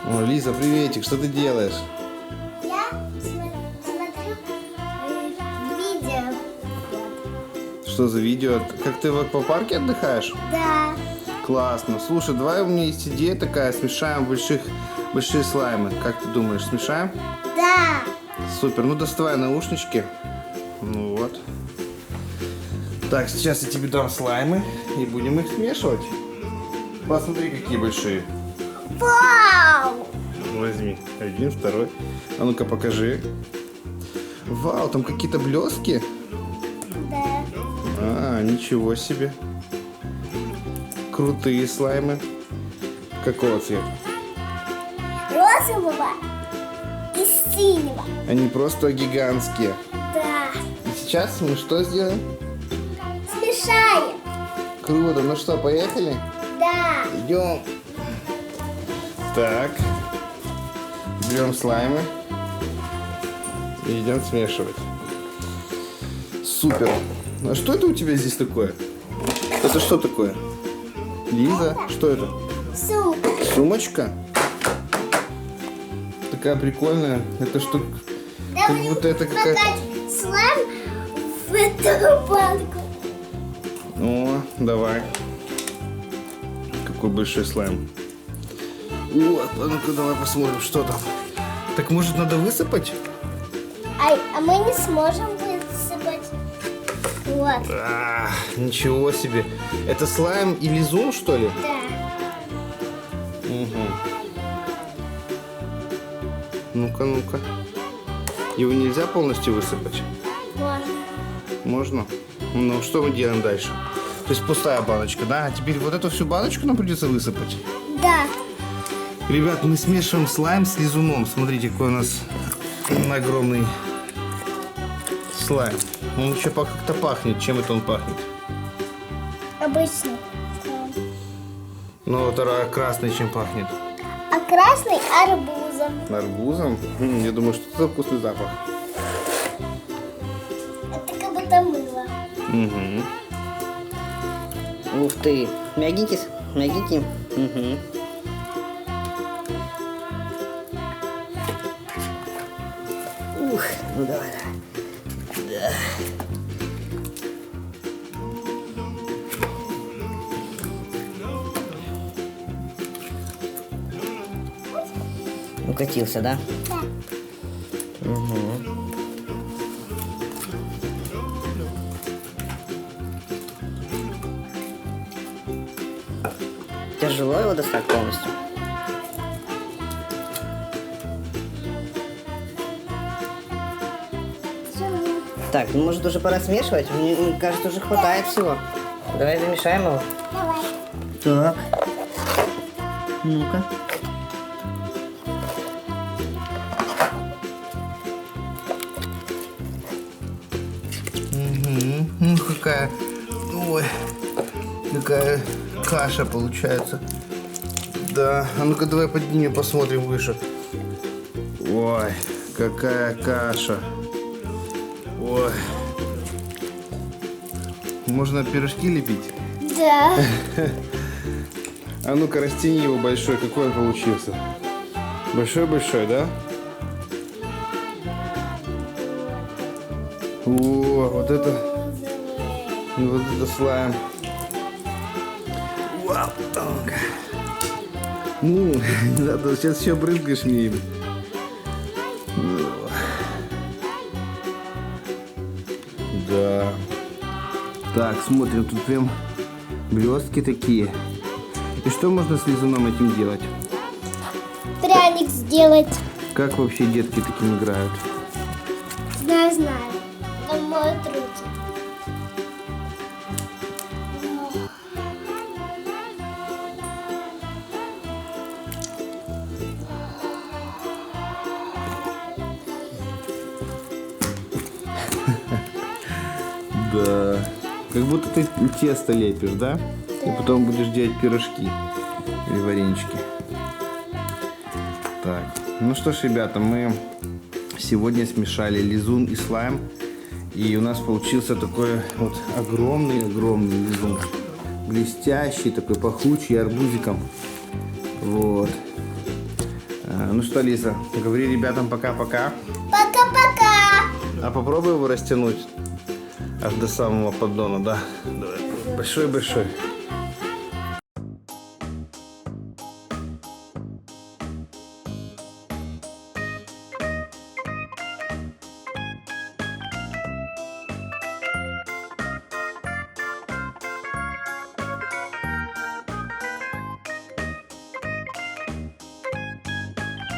О, Лиза, приветик, что ты делаешь? Я смотрю видео. Что за видео? Как ты в аквапарке отдыхаешь? Да. Классно. Слушай, давай, у меня есть идея такая, смешаем большие слаймы. Как ты думаешь, смешаем? Да. Супер, ну доставай наушнички. Ну вот. Так, сейчас я тебе дам слаймы и будем их смешивать. Посмотри, какие большие. Вау! Возьми. Один, второй. А ну-ка покажи. Вау, там какие-то блески. Да. А, ничего себе. Крутые слаймы. Какого цвета? Розового и синего. Они просто гигантские. Да. И сейчас мы что сделаем? Смешаем. Круто. Ну что, поехали? Да. Идем. Так. Берем слаймы. И идем смешивать. Супер. А что это у тебя здесь такое? Это что такое? Лиза, что это? Супер. Сумочка? Такая прикольная. Это что? Как будто это какая-то... слайм в эту банку. О, давай. Какой большой слайм. Вот, а ну-ка давай посмотрим, что там. Так может надо высыпать? А мы не сможем высыпать. Вот. А, ничего себе. Это слайм и лизун, что ли? Да. Угу. Ну-ка, ну-ка. Его нельзя полностью высыпать? Можно. Можно? Ну, что мы делаем дальше? То есть пустая баночка, да? А теперь вот эту всю баночку нам придется высыпать? Да. Ребят, мы смешиваем слайм с лизуном. Смотрите, какой у нас огромный слайм. Он еще как-то пахнет. Чем это он пахнет? Обычный. Ну, вот красный чем пахнет? А красный арбузом. Арбузом? Я думаю, что это вкусный запах. Это как будто мыло. Угу. Ух ты, мягенький, мягенький. Угу. Ух, ну давай. Да. Укатился, да? Да. Угу. Тяжело его достать полностью? Так, ну может уже пора смешивать? Мне кажется, уже хватает всего. Давай замешаем его. Давай. Так. Ну-ка. Угу. Ну, какая... Ой. Какая каша получается. Да. А ну-ка давай поднимем, посмотрим выше. Ой, какая каша. Ой. Можно пирожки лепить? Да. А ну-ка растяни его большой, какой он получился. Большой-большой, да? О, вот это слайм. Вау, тонко. Ну, не надо, сейчас еще брызгаешь мне им. Да. Так, смотрим, тут прям блестки такие. И что можно с лизуном этим делать? Пряник сделать. Как вообще детки таким играют? Не знаю. Он моет руки. Да. Как будто ты тесто лепишь, да? И потом будешь делать пирожки или варенички. Так. Ну что ж, ребята, мы сегодня смешали лизун и слайм. И у нас получился такой вот огромный лизун. Блестящий, такой пахучий, арбузиком. Вот. Ну что, Лиза, говори ребятам пока-пока. Пока-пока. А попробуй его растянуть аж до самого поддона, да? Давай. Большой-большой.